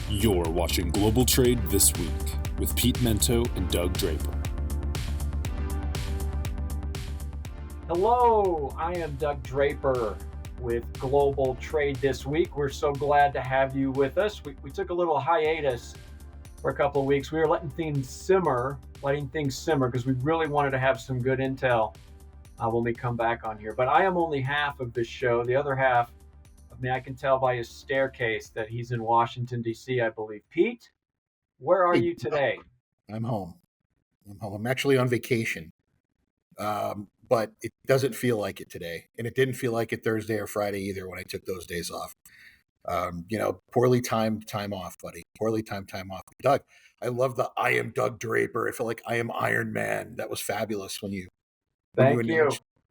You're watching Global Trade This Week with Pete Mento and Doug Draper. Hello, I am Doug Draper with Global Trade This Week. We're so glad to have you with us. We took a little hiatus for a couple of weeks. We were letting things simmer because we really wanted to have some good intel when we come back on here. But I am only half of this show. The other half, I can tell by his staircase that he's in Washington, D.C., I believe. Pete, where are you today? I'm home. I'm actually on vacation, but it doesn't feel like it today. And it didn't feel like it Thursday or Friday either when I took those days off. Poorly timed time off, buddy. Poorly timed time off. Doug, I love the I am Doug Draper. I feel like I am Iron Man. That was fabulous when you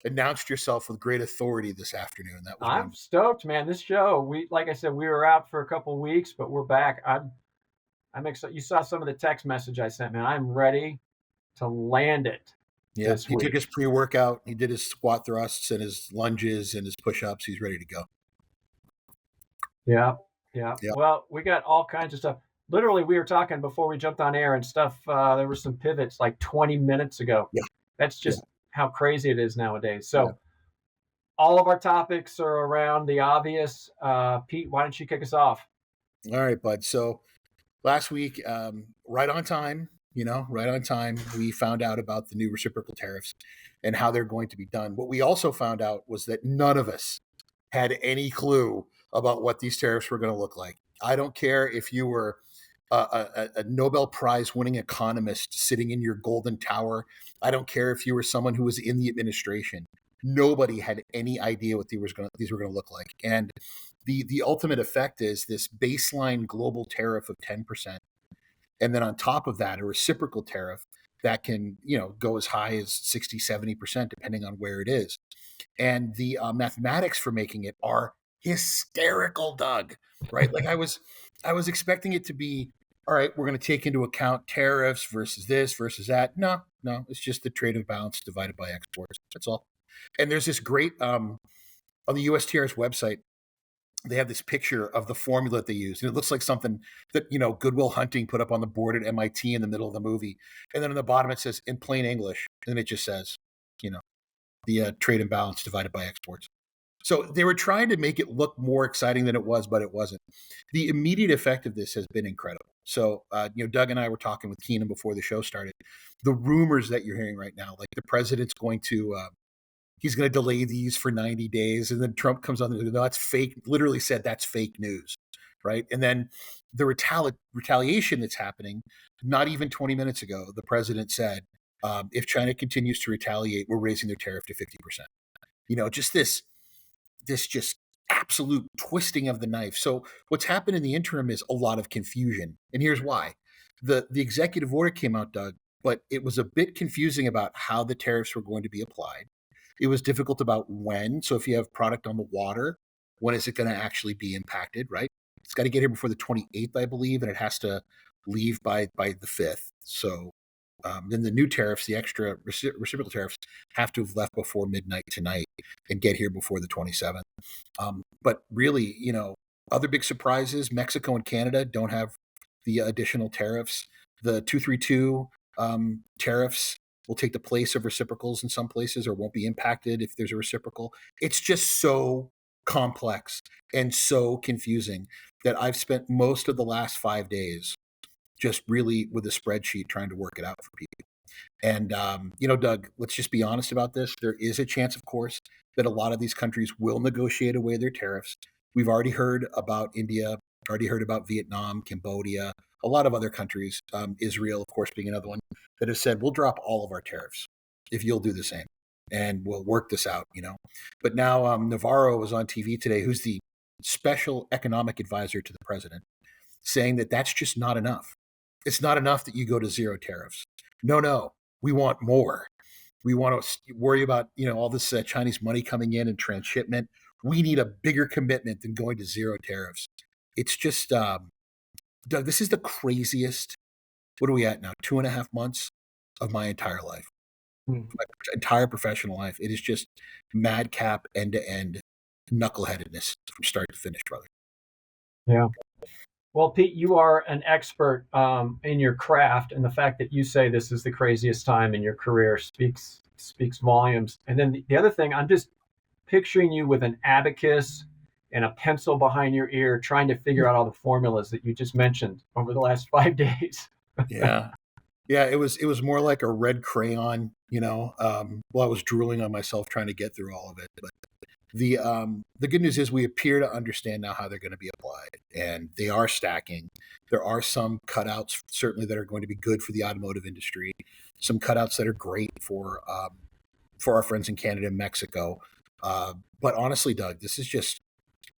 announced yourself with great authority this afternoon. That was I'm stoked, man. This show, like I said, we were out for a couple of weeks, but we're back. I'm excited. You saw some of the text message I sent, man. I'm ready to land it. Yeah, he took his pre-workout. He did his squat thrusts and his lunges and his push-ups. He's ready to go. Yeah. Well, we got all kinds of stuff. Literally, we were talking before we jumped on air and stuff. There were some pivots like 20 minutes ago. Yeah. That's just how crazy it is nowadays. So all of our topics are around the obvious. Pete, why don't you kick us off? All right, bud. So last week, right on time, we found out about the new reciprocal tariffs and how they're going to be done. What we also found out was that none of us had any clue about what these tariffs were going to look like. I don't care if you were a Nobel Prize winning economist sitting in your golden tower. I don't care if you were someone who was in the administration. Nobody had any idea what these were going to look like. And the ultimate effect is this baseline global tariff of 10%. And then on top of that, a reciprocal tariff that can, go as high as 60, 70%, depending on where it is. And the mathematics for making it are hysterical, Doug, right? Like I was expecting it to be, all right, we're going to take into account tariffs versus this versus that. No, it's just the trade imbalance divided by exports. That's all. And there's this great, on the USTR's website, they have this picture of the formula that they use. And it looks like something that, Goodwill Hunting put up on the board at MIT in the middle of the movie. And then on the bottom, it says in plain English. And it just says, the trade imbalance divided by exports. So they were trying to make it look more exciting than it was, but it wasn't. The immediate effect of this has been incredible. So, Doug and I were talking with Keenan before the show started. The rumors that you're hearing right now, like the president's going to, he's going to delay these for 90 days. And then Trump comes on and goes, no, that's fake. Literally said that's fake news, right? And then the retaliation that's happening, not even 20 minutes ago, the president said, if China continues to retaliate, we're raising their tariff to 50%. Just this just absolute twisting of the knife. So what's happened in the interim is a lot of confusion. And here's why. The executive order came out, Doug, but it was a bit confusing about how the tariffs were going to be applied. It was difficult about when. So if you have product on the water, when is it going to actually be impacted, right? It's got to get here before the 28th, I believe, and it has to leave by the 5th. So then the new tariffs, the extra reciprocal tariffs, have to have left before midnight tonight and get here before the 27th. But really, other big surprises, Mexico and Canada don't have the additional tariffs. The 232 tariffs will take the place of reciprocals in some places or won't be impacted if there's a reciprocal. It's just so complex and so confusing that I've spent most of the last 5 days just really with a spreadsheet trying to work it out for people. And, Doug, let's just be honest about this. There is a chance, of course, that a lot of these countries will negotiate away their tariffs. We've already heard about India, already heard about Vietnam, Cambodia, a lot of other countries, Israel, of course, being another one, that have said, we'll drop all of our tariffs if you'll do the same. And we'll work this out, But now Navarro was on TV today, who's the special economic advisor to the president, saying that that's just not enough. It's not enough that you go to zero tariffs. No, we want more. We want to worry about, all this Chinese money coming in and transshipment. We need a bigger commitment than going to zero tariffs. It's just, Doug, this is the craziest, what are we at now? 2.5 months of my entire life, my entire professional life. It is just madcap end to end knuckleheadedness from start to finish, brother. Yeah. Well, Pete, you are an expert in your craft, and the fact that you say this is the craziest time in your career speaks volumes. And then the other thing, I'm just picturing you with an abacus and a pencil behind your ear, trying to figure out all the formulas that you just mentioned over the last 5 days. Yeah. Yeah, it was more like a red crayon, while I was drooling on myself trying to get through all of it. But the good news is we appear to understand now how they're going to be applied, and they are stacking. There are some cutouts certainly that are going to be good for the automotive industry, some cutouts that are great for our friends in Canada and Mexico. But honestly, Doug, this is just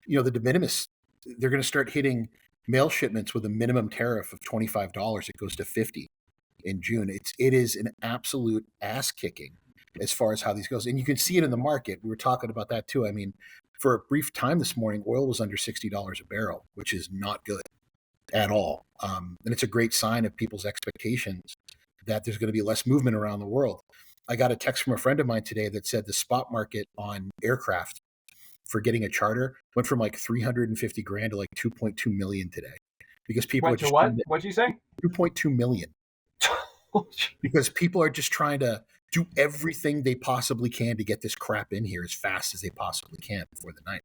the de minimis. They're going to start hitting mail shipments with a minimum tariff of $25. It goes to 50 in June. It is an absolute ass kicking as far as how these goes, and you can see it in the market. We were talking about that too. I mean, for a brief time this morning, oil was under $60 a barrel, which is not good at all. And it's a great sign of people's expectations that there's going to be less movement around the world. I got a text from a friend of mine today that said the spot market on aircraft for getting a charter went from like 350 grand to like 2.2 million today, because people Went are to just what? What'd you say? 2.2 million, because people are just trying to do everything they possibly can to get this crap in here as fast as they possibly can before the night.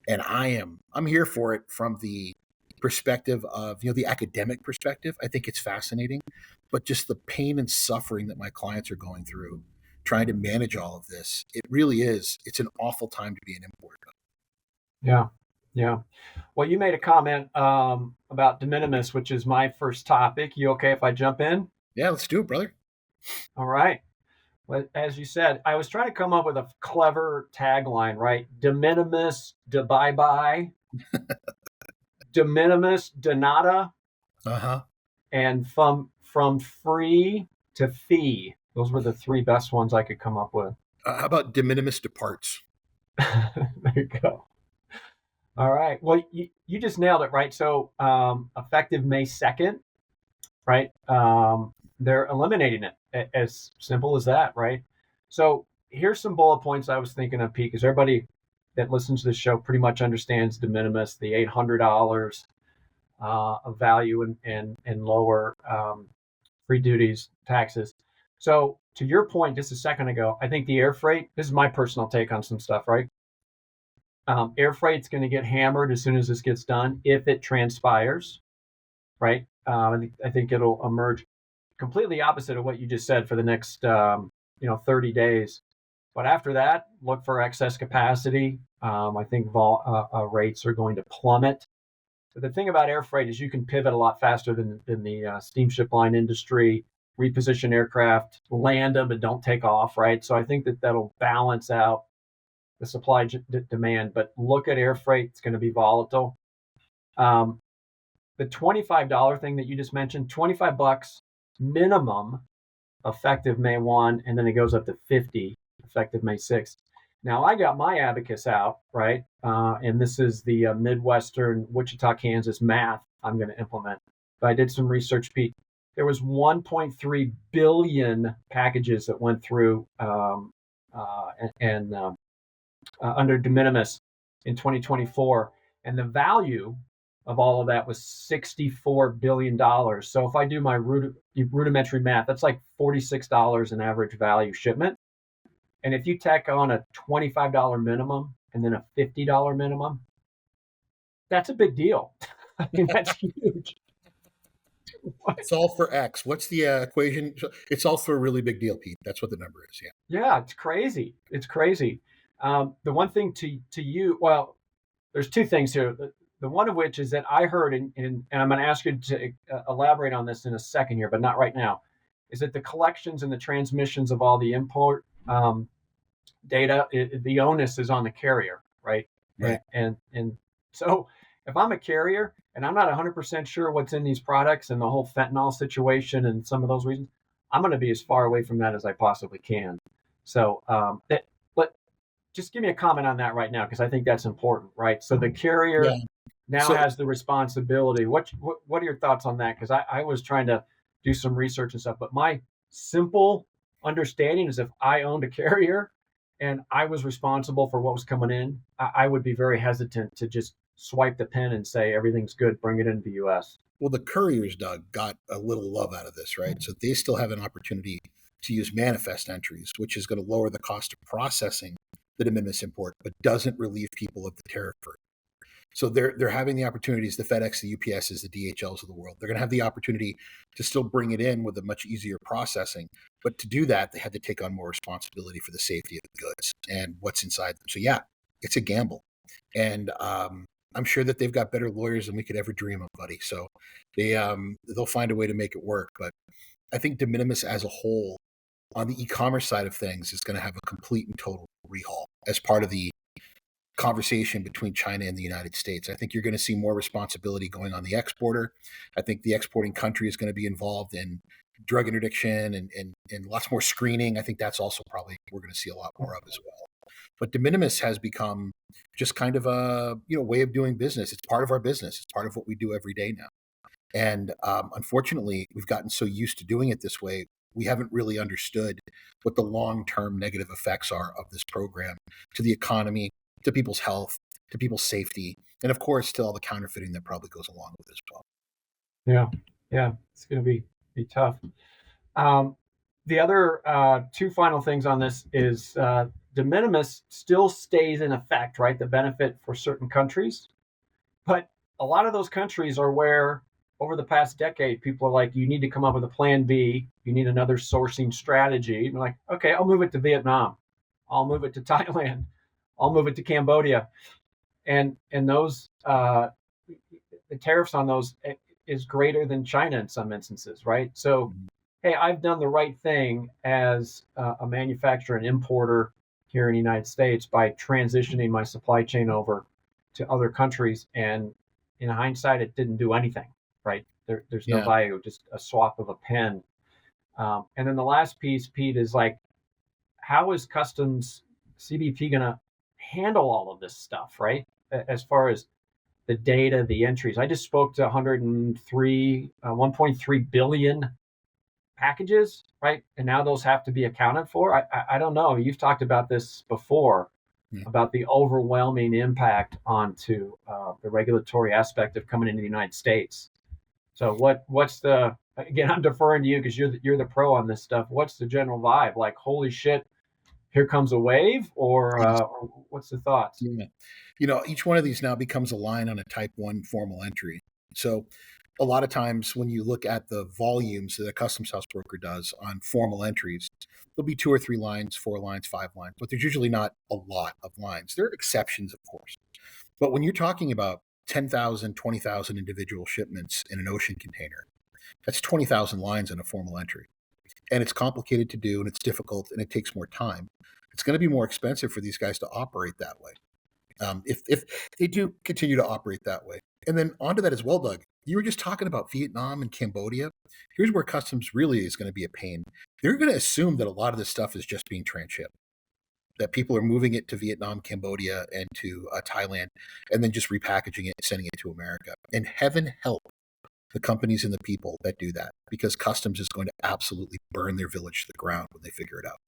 And I'm here for it from the perspective of, the academic perspective. I think it's fascinating, but just the pain and suffering that my clients are going through trying to manage all of this, it's an awful time to be an importer. Yeah, yeah. Well, you made a comment about de minimis, which is my first topic. You okay if I jump in? Yeah, let's do it, brother. All right. Well, as you said, I was trying to come up with a clever tagline, right? De minimis, de bye bye, de minimis, de nada, Uh-huh. and from free to fee. Those were the three best ones I could come up with. How about de minimis departs? There you go. All right. Well, you just nailed it, right? So effective May 2nd, right? They're eliminating it. As simple as that, right? So here's some bullet points I was thinking of, Pete, because everybody that listens to this show pretty much understands de minimis, the $800 of value and lower free duties, taxes. So to your point just a second ago, I think the air freight, this is my personal take on some stuff, right? Air freight's going to get hammered as soon as this gets done, if it transpires, right? I think it'll emerge completely opposite of what you just said for the next 30 days. But after that, look for excess capacity. I think rates are going to plummet. But the thing about air freight is you can pivot a lot faster than the steamship line industry, reposition aircraft, land them, and don't take off, right? So I think that'll balance out the supply demand. But look at air freight; it's going to be volatile. The $25 thing that you just mentioned, $25 minimum effective May 1, and then it goes up to 50 effective May 6th. Now I got my abacus out, right? And this is the Midwestern Wichita, Kansas math I'm going to implement. But I did some research, Pete. There was 1.3 billion packages that went through under de minimis in 2024, and the value of all of that was $64 billion. So if I do my rudimentary math, that's like $46 an average value shipment. And if you tack on a $25 minimum and then a $50 minimum, that's a big deal. I mean, that's huge. It's all for X. What's the equation? It's all for a really big deal, Pete. That's what the number is. Yeah. Yeah, it's crazy. It's crazy. The one thing to you, well, there's two things here. The one of which is that I heard, and I'm going to ask you to elaborate on this in a second here, but not right now, is that the collections and the transmissions of all the import data, the onus is on the carrier, right? Right. And so if I'm a carrier and I'm not 100% sure what's in these products and the whole fentanyl situation and some of those reasons, I'm going to be as far away from that as I possibly can. So but just give me a comment on that right now, because I think that's important, right? So the carrier now has the responsibility. What are your thoughts on that? Because I was trying to do some research and stuff, but my simple understanding is if I owned a carrier and I was responsible for what was coming in, I would be very hesitant to just swipe the pen and say everything's good, bring it into the U.S. Well, the couriers, Doug, got a little love out of this, right? So they still have an opportunity to use manifest entries, which is going to lower the cost of processing the de minimis import, but doesn't relieve people of the tariff burden. So they're having the opportunities, the FedEx, the UPSs, the DHLs of the world. They're going to have the opportunity to still bring it in with a much easier processing. But to do that, they had to take on more responsibility for the safety of the goods and what's inside them. So yeah, it's a gamble. And I'm sure that they've got better lawyers than we could ever dream of, buddy. So they'll find a way to make it work. But I think de minimis as a whole on the e-commerce side of things is going to have a complete and total rehaul as part of the conversation between China and the United States. I think you're going to see more responsibility going on the exporter. I think the exporting country is going to be involved in drug interdiction and lots more screening. I think that's also probably we're going to see a lot more of as well. But de minimis has become just kind of a way of doing business. It's part of our business. It's part of what we do every day now. And unfortunately, we've gotten so used to doing it this way, we haven't really understood what the long-term negative effects are of this program to the economy, to people's health, to people's safety, and of course, to all the counterfeiting that probably goes along with it as well. Yeah, it's going to be tough. The other two final things on this is de minimis still stays in effect, right? The benefit for certain countries, but a lot of those countries are where over the past decade, people are like, you need to come up with a plan B. You need another sourcing strategy. And like, okay, I'll move it to Vietnam. I'll move it to Thailand. I'll move it to Cambodia. And those, the tariffs on those is greater than China in some instances, right? So, hey, I've done the right thing as a manufacturer and importer here in the United States by transitioning my supply chain over to other countries. And in hindsight, it didn't do anything, right? There's no value, just a swap of a pen. And then the last piece, Pete, is like, how is customs CBP going to handle all of this stuff, right? As far as the data, the entries. I just spoke to 1.3 billion packages, right? And now those have to be accounted for. I don't know. You've talked about this before, about the overwhelming impact onto the regulatory aspect of coming into the United States. So what's the, again, I'm deferring to you because you're the pro on this stuff. What's the general vibe? Like, holy shit, here comes a wave, or what's the thoughts? Yeah. Each one of these now becomes a line on a type 1 formal entry. So a lot of times when you look at the volumes that a customs house broker does on formal entries, there'll be 2 or 3 lines, 4 lines, 5 lines, but there's usually not a lot of lines. There are exceptions, of course. But when you're talking about 10,000, 20,000 individual shipments in an ocean container, that's 20,000 lines in a formal entry. And it's complicated to do, and it's difficult, and it takes more time. It's going to be more expensive for these guys to operate that way, if they do continue to operate that way. And then onto that as well, Doug, you were just talking about Vietnam and Cambodia. Here's where customs really is going to be a pain. They're going to assume that a lot of this stuff is just being transshipped, that people are moving it to Vietnam, Cambodia, and to Thailand, and then just repackaging it and sending it to America. And heaven help the companies and the people that do that, because customs is going to absolutely burn their village to the ground when they figure it out.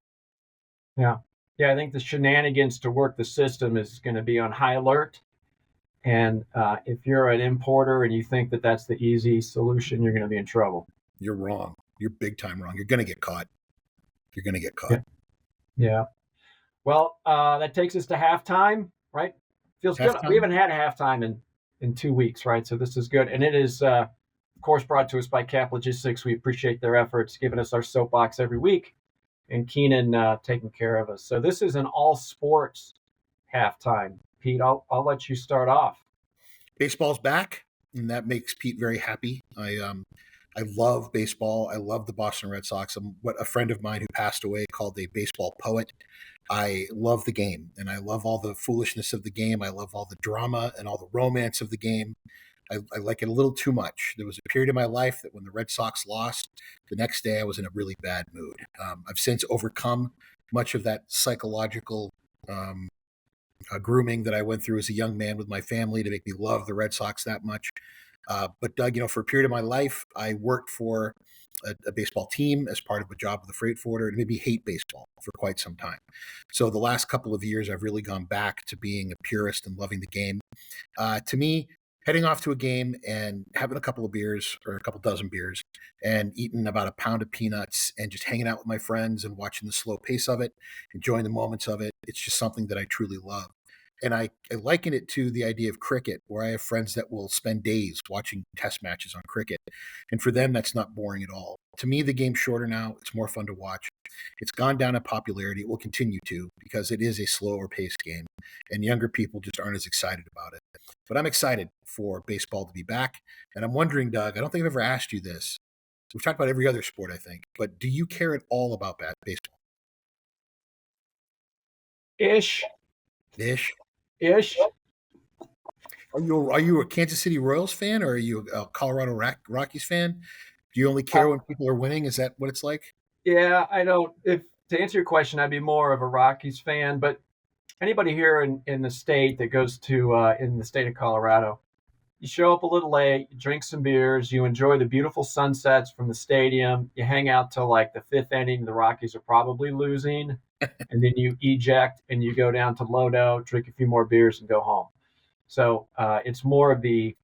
Yeah, I think the shenanigans to work the system is going to be on high alert. And if you're an importer and you think that that's the easy solution, you're going to be in trouble. You're wrong. You're big time wrong. You're going to get caught. You're going to get caught. Yeah. Well, that takes us to halftime, right? Feels good. We haven't had a halftime in 2 weeks, right? So this is good. And it is, of course, brought to us by Cap Logistics. We appreciate their efforts, giving us our soapbox every week, and Keenan taking care of us. So this is an all sports halftime. Pete, I'll let you start off. Baseball's back, and that makes Pete very happy. I love baseball. I love the Boston Red Sox. I'm what a friend of mine who passed away called a baseball poet. I love the game, and I love all the foolishness of the game. I love all the drama and all the romance of the game. I like it a little too much. There was a period in my life that when the Red Sox lost, the next day I was in a really bad mood. I've since overcome much of that psychological grooming that I went through as a young man with my family to make me love the Red Sox that much. But Doug, for a period of my life, I worked for a baseball team as part of a job with a freight forwarder, and made me hate baseball for quite some time. So the last couple of years, I've really gone back to being a purist and loving the game. To me, heading off to a game and having a couple of beers or a couple dozen beers and eating about a pound of peanuts and just hanging out with my friends and watching the slow pace of it, enjoying the moments of it, it's just something that I truly love. And I liken it to the idea of cricket, where I have friends that will spend days watching test matches on cricket. And for them, that's not boring at all. To me, the game's shorter now. It's more fun to watch. It's gone down in popularity. It will continue to, because it is a slower paced game. And younger people just aren't as excited about it. But I'm excited for baseball to be back. And I'm wondering, Doug, I don't think I've ever asked you this. We've talked about every other sport, I think. But do you care at all about baseball? Ish. Ish? Ish. Are you a Kansas City Royals fan, or are you a Colorado Rockies fan? Do you only care when people are winning? Is that what it's like? Yeah, I don't. If to answer your question, I'd be more of a Rockies fan. But anybody here in the state that goes to in the state of Colorado, you show up a little late, you drink some beers, you enjoy the beautiful sunsets from the stadium, you hang out till like the fifth inning. The Rockies are probably losing, and then you eject and you go down to Lodo, drink a few more beers, and go home. So it's more of the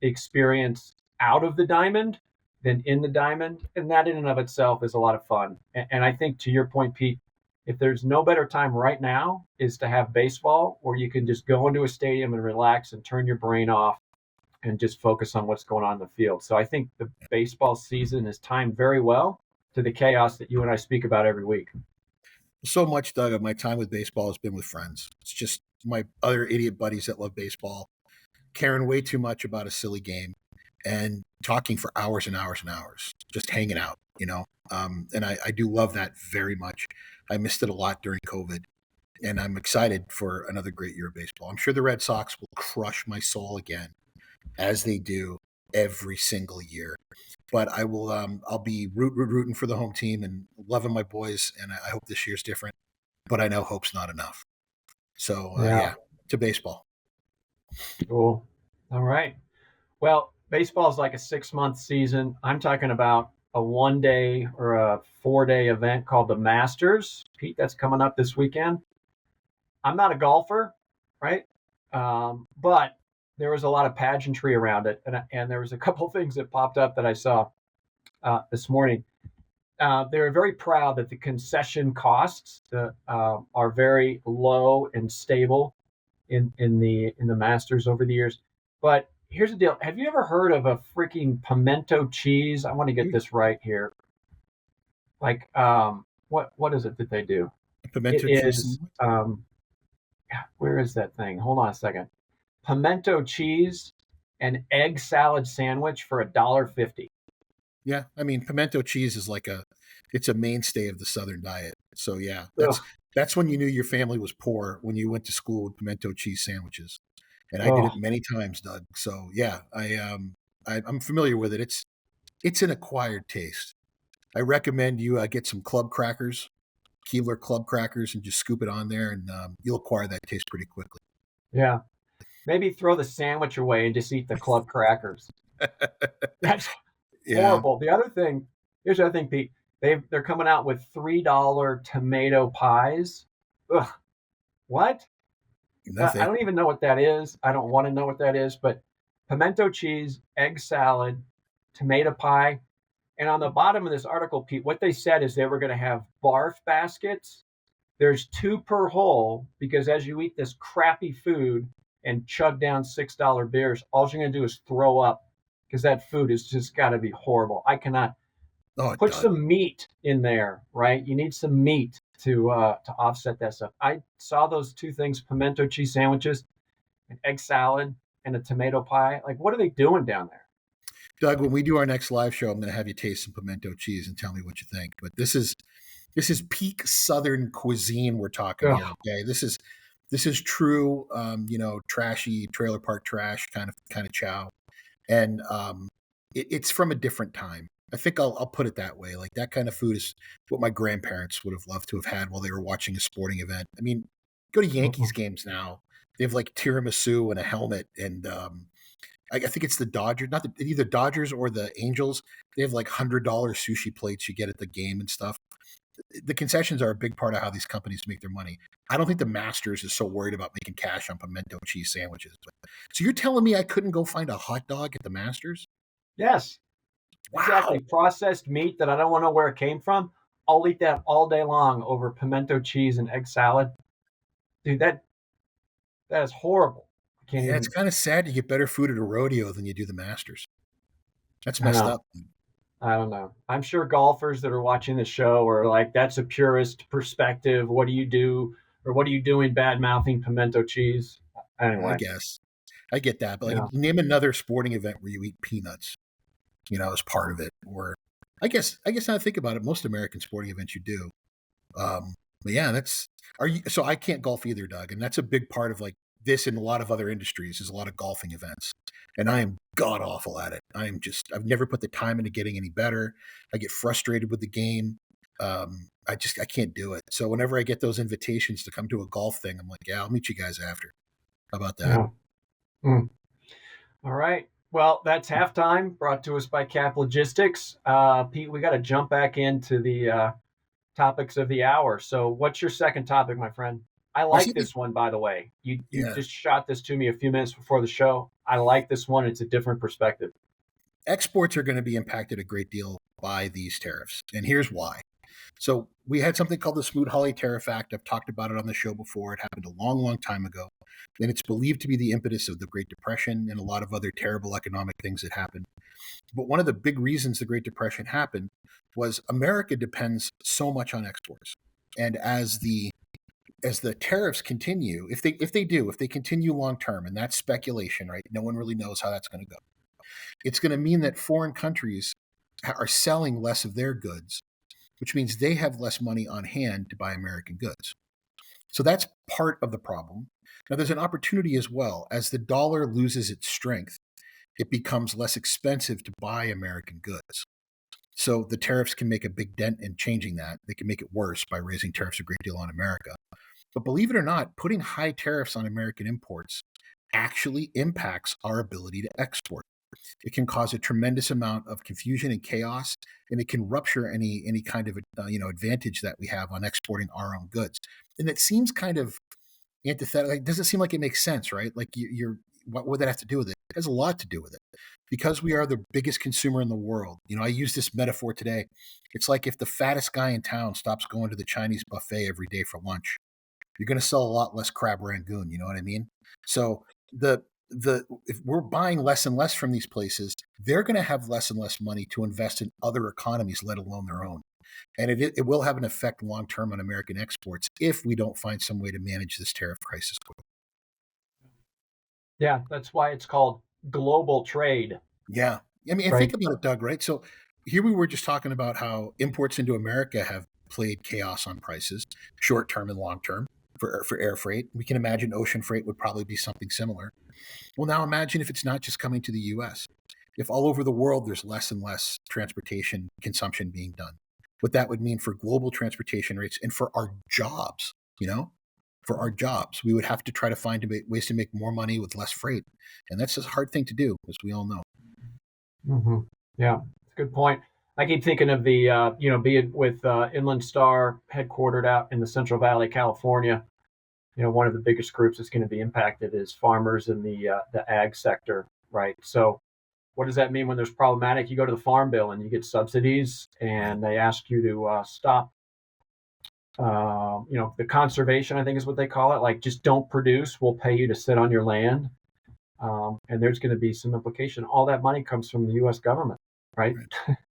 experience out of the diamond than in the diamond. And that in and of itself is a lot of fun. And I think to your point, Pete, if there's no better time right now is to have baseball where you can just go into a stadium and relax and turn your brain off and just focus on what's going on in the field. So I think the baseball season is timed very well to the chaos that you and I speak about every week. So much, Doug, of my time with baseball has been with friends. It's just my other idiot buddies that love baseball, caring way too much about a silly game and talking for hours and hours and hours, just hanging out. And I do love that very much. I missed it a lot during COVID, and I'm excited for another great year of baseball. I'm sure the Red Sox will crush my soul again, as they do every single year. But I'll be rooting for the home team and loving my boys, and I hope this year's different. But I know hope's not enough. So yeah, to baseball. Cool. All right. Well, baseball is like a 6-month season. I'm talking about a 1-day or a 4-day event called the Masters. Pete, that's coming up this weekend. I'm not a golfer, right? But there was a lot of pageantry around it. And there was a couple of things that popped up that I saw this morning. They were very proud that the concession costs are very low and stable in the Masters over the years. But here's the deal: have you ever heard of a freaking pimento cheese? I want to get this right here. Like, what is it that they do? Pimento It cheese. is where is that thing? Hold on a second. Pimento cheese and egg salad sandwich for $1.50. Yeah, I mean, pimento cheese is it's a mainstay of the Southern diet. So yeah, Ugh. that's when you knew your family was poor, when you went to school with pimento cheese sandwiches, and I did it Oh, many times, Doug. So yeah, I'm familiar with it. It's an acquired taste. I recommend you get some club crackers, Keebler club crackers, and just scoop it on there, and you'll acquire that taste pretty quickly. yeah. Maybe throw the sandwich away and just eat the club crackers. That's Yeah, horrible. Here's the other thing, Pete. They're coming out with $3 tomato pies. Ugh, what? I nothing. don't even know what that is. I don't want to know what that is. But pimento cheese, egg salad, tomato pie, and on the bottom of this article, Pete, what they said is they were going to have barf baskets. There's 2 per hole because as you eat this crappy food and chug down $6 beers, all you're going to do is throw up because that food has just got to be horrible. I cannot Oh, put Doug. some meat in there, right? You need some meat to offset that stuff. I saw those 2 things: pimento cheese sandwiches, an egg salad, and a tomato pie. Like, what are they doing down there? Doug, when we do our next live show, I'm going to have you taste some pimento cheese and tell me what you think. But this is peak Southern cuisine we're talking Ugh. here. Okay, this is true, trashy trailer park trash kind of chow, and it's from a different time. I think I'll put it that way. Like that kind of food is what my grandparents would have loved to have had while they were watching a sporting event. I mean, go to Yankees games now. They have like tiramisu and a helmet, and I think it's the Dodgers, not either Dodgers or the Angels. They have like $100 sushi plates you get at the game and stuff. The concessions are a big part of how these companies make their money. I don't think the Masters is so worried about making cash on pimento cheese sandwiches. So you're telling me I couldn't go find a hot dog at the Masters? Yes, Wow. exactly. Processed meat that I don't want to know where it came from. I'll eat that all day long over pimento cheese and egg salad. Dude, that is horrible. I can't Yeah, even. it's kind of sad you get better food at a rodeo than you do the Masters. That's I messed know. up. I don't know. I'm sure golfers that are watching the show are like, that's a purist perspective. What do you do? Or what are you doing bad mouthing pimento cheese? I Anyway, guess I get that, but like, yeah. name another sporting event where you eat peanuts, as part of it. Or I guess now I think about it, most American sporting events you do. But yeah, so I can't golf either, Doug, and that's a big part of like this and a lot of other industries is a lot of golfing events, and I am god awful at it. I've never put the time into getting any better. I get frustrated with the game. I can't do it. So whenever I get those invitations to come to a golf thing, I'm like, yeah, I'll meet you guys after. How about that? Yeah. Mm. All right. Well, that's halftime brought to us by Cap Logistics. Pete, we got to jump back into the topics of the hour. So, what's your second topic, my friend? I My like second- this one, by the way. You yeah, just shot this to me a few minutes before the show. I like this one. It's a different perspective. exports are going to be impacted a great deal by these tariffs, and here's why. So we had something called the Smoot-Hawley Tariff Act. I've talked about it on the show before. It happened a long, long time ago. And it's believed to be the impetus of the Great Depression and a lot of other terrible economic things that happened. But one of the big reasons the Great Depression happened was America depends so much on exports. And as the tariffs continue, if they continue long term, and that's speculation, right? No one really knows how that's going to go. It's going to mean that foreign countries are selling less of their goods, which means they have less money on hand to buy American goods. So that's part of the problem. Now, there's an opportunity as well. As the dollar loses its strength, it becomes less expensive to buy American goods. So the tariffs can make a big dent in changing that. They can make it worse by raising tariffs a great deal on America. But believe it or not, putting high tariffs on American imports actually impacts our ability to export. It can cause a tremendous amount of confusion and chaos, and it can rupture any kind of advantage that we have on exporting our own goods. And it seems kind of antithetical. It doesn't seem like it makes sense, right? Like what would that have to do with it? It has a lot to do with it because we are the biggest consumer in the world. I use this metaphor today. It's like if the fattest guy in town stops going to the Chinese buffet every day for lunch, you're going to sell a lot less crab rangoon. You know what I mean? So if we're buying less and less from these places, they're going to have less and less money to invest in other economies, let alone their own. And it will have an effect long term on American exports if we don't find some way to manage this tariff crisis quickly. Yeah, that's why it's called global trade. Yeah. I mean, right? Think about it, Doug, right? So here we were just talking about how imports into America have played chaos on prices, short term and long term, for air freight. We can imagine ocean freight would probably be something similar. Well, now imagine if it's not just coming to the US. If all over the world there's less and less transportation consumption being done, what that would mean for global transportation rates and for our jobs, for our jobs, we would have to try to find ways to make more money with less freight. And that's a hard thing to do, as we all know. Mm-hmm. Yeah, it's a good point. I keep thinking of the, being with Inland Star headquartered out in the Central Valley, California. One of the biggest groups that's going to be impacted is farmers in the ag sector, right? So what does that mean when there's problematic? You go to the farm bill and you get subsidies, and they ask you to stop, the conservation, I think is what they call it. Like, just don't produce. We'll pay you to sit on your land. And there's going to be some implication. All that money comes from the U.S. government, right?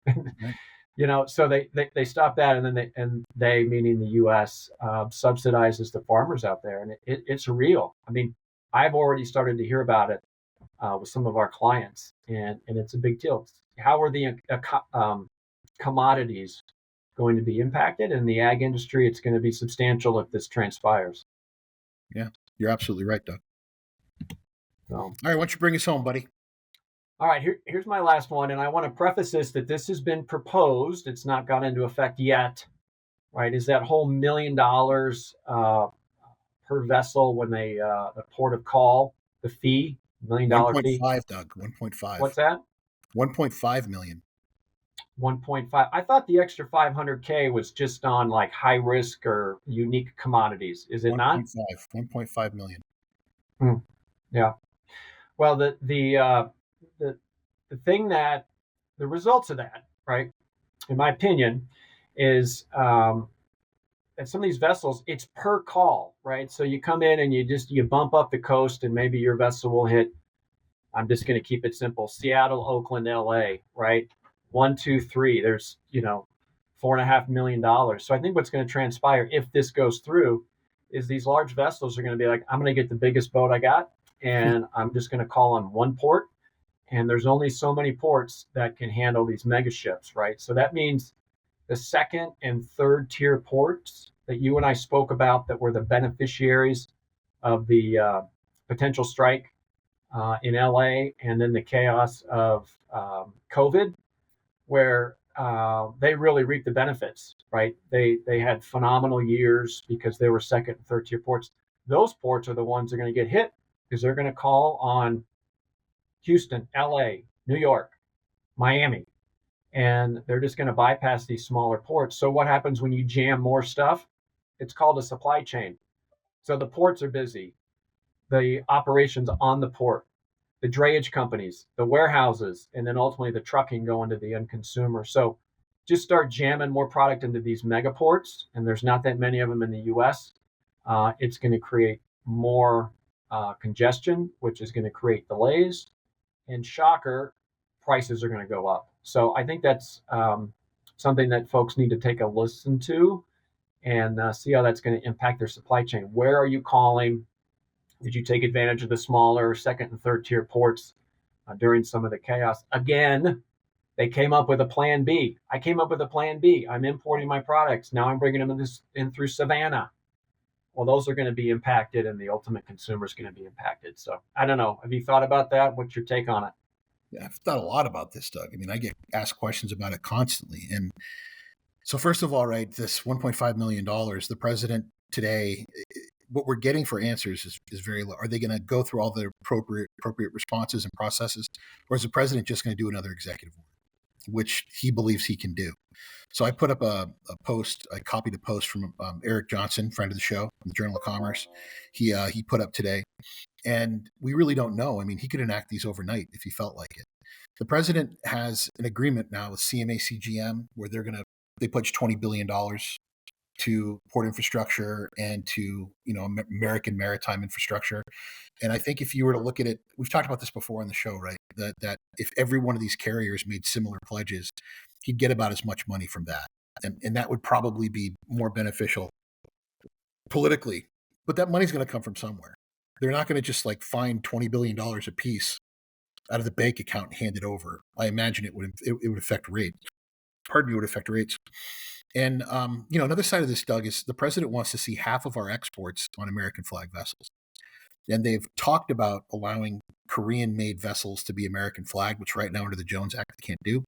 Right. So they stop that, and then they meaning the U.S. Subsidizes the farmers out there, and it's real. I mean, I've already started to hear about it with some of our clients, and it's a big deal. How are the commodities going to be impacted? In the ag industry, it's going to be substantial if this transpires. Yeah, you're absolutely right, Doug. So, all right, why don't you bring us home, buddy? All right, here's my last one, and I want to preface this has been proposed. It's not gone into effect yet, right? Is that whole $1 million per vessel when they the port of call, the fee $1 million fee. 1.5, Doug. 1.5. What's that? 1.5 million. 1.5. I thought the extra 500K was just on like high risk or unique commodities. Is it not? 1.5 million. Yeah. Well, the thing that the results of that, right, in my opinion, is at some of these vessels, it's per call, right? So you come in and you bump up the coast, and maybe your vessel will hit. I'm just going to keep it simple: Seattle, Oakland, LA, right? 1, 2, 3. There's $4.5 million. So I think what's going to transpire if this goes through is these large vessels are going to be like, I'm going to get the biggest boat I got, and I'm just going to call on one port. And there's only so many ports that can handle these mega ships, right? So that means the second and third tier ports that you and I spoke about that were the beneficiaries of the potential strike in LA, and then the chaos of COVID, where they really reaped the benefits, right? They had phenomenal years because they were second and third tier ports. Those ports are the ones that are going to get hit because they're going to call on Houston, LA, New York, Miami, and they're just going to bypass these smaller ports. So what happens when you jam more stuff? It's called a supply chain. So the ports are busy, the operations on the port, the drayage companies, the warehouses, and then ultimately the trucking going to the end consumer. So just start jamming more product into these mega ports, and there's not that many of them in the US. It's going to create more congestion, which is going to create delays. And shocker, prices are going to go up. So I think that's something that folks need to take a listen to and see how that's going to impact their supply chain. Where are you calling? Did you take advantage of the smaller second and third tier ports during some of the chaos? Again, they came up with a plan B. I came up with a plan B. I'm importing my products. Now I'm bringing them in through Savannah. Well, those are going to be impacted, and the ultimate consumer is going to be impacted. So I don't know. Have you thought about that? What's your take on it? Yeah, I've thought a lot about this, Doug. I mean, I get asked questions about it constantly. And so first of all, right, this $1.5 million, the president today, what we're getting for answers is very low. Are they going to go through all the appropriate responses and processes? Or is the president just going to do another executive order, which he believes he can do? So I put up a post, I copied a post from Eric Johnson, friend of the show, from the Journal of Commerce. He put up today, and we really don't know. I mean, he could enact these overnight if he felt like it. The president has an agreement now with CMA CGM where they pledge $20 billion to port infrastructure and to American maritime infrastructure. And I think if you were to look at it, we've talked about this before on the show, right? That if every one of these carriers made similar pledges, he'd get about as much money from that. And that would probably be more beneficial politically. But that money's going to come from somewhere. They're not going to just like find $20 billion a piece out of the bank account and hand it over. I imagine it would affect rates. Pardon me, it would affect rates. And another side of this, Doug, is the president wants to see half of our exports on American flag vessels. And they've talked about allowing Korean-made vessels to be American flag, which right now under the Jones Act they can't do.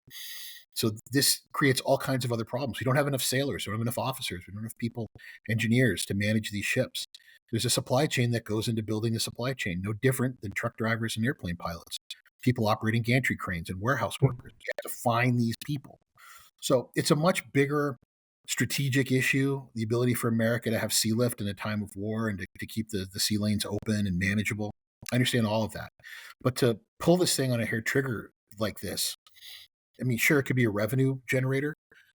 So this creates all kinds of other problems. We don't have enough sailors. We don't have enough officers. We don't have people, engineers to manage these ships. There's a supply chain that goes into building the supply chain, no different than truck drivers and airplane pilots, people operating gantry cranes and warehouse workers. You have to find these people. So it's a much bigger strategic issue, the ability for America to have sea lift in a time of war and to keep the sea lanes open and manageable. I understand all of that. But to pull this thing on a hair trigger like this, I mean, sure, it could be a revenue generator,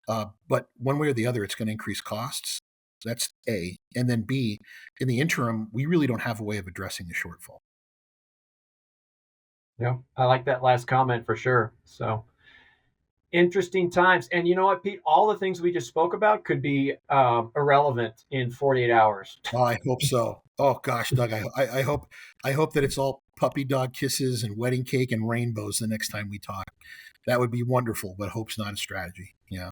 but one way or the other, it's going to increase costs. That's A. And then B, in the interim, we really don't have a way of addressing the shortfall. Yeah, I like that last comment for sure. So interesting times. And you know what, Pete? All the things we just spoke about could be irrelevant in 48 hours. Oh, I hope so. Oh gosh, Doug, I hope that it's all puppy dog kisses and wedding cake and rainbows the next time we talk. That would be wonderful, but hope's not a strategy. Yeah.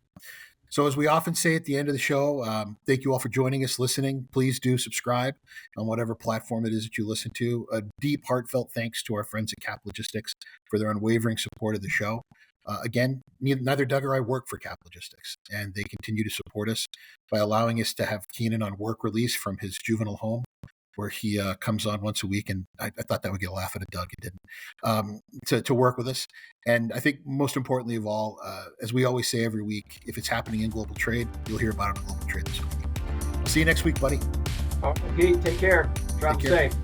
So as we often say at the end of the show, thank you all for joining us, listening. Please do subscribe on whatever platform it is that you listen to. A deep, heartfelt thanks to our friends at Cap Logistics for their unwavering support of the show. Again, neither Doug or I work for Cap Logistics, and they continue to support us by allowing us to have Keenan on work release from his juvenile home where he comes on once a week, and I thought that would get a laugh out of Doug. It didn't. To work with us, and I think most importantly of all, as we always say every week, if it's happening in global trade, you'll hear about it on Global Trade this week. I'll see you next week, buddy. Pete, take care. Drive safe.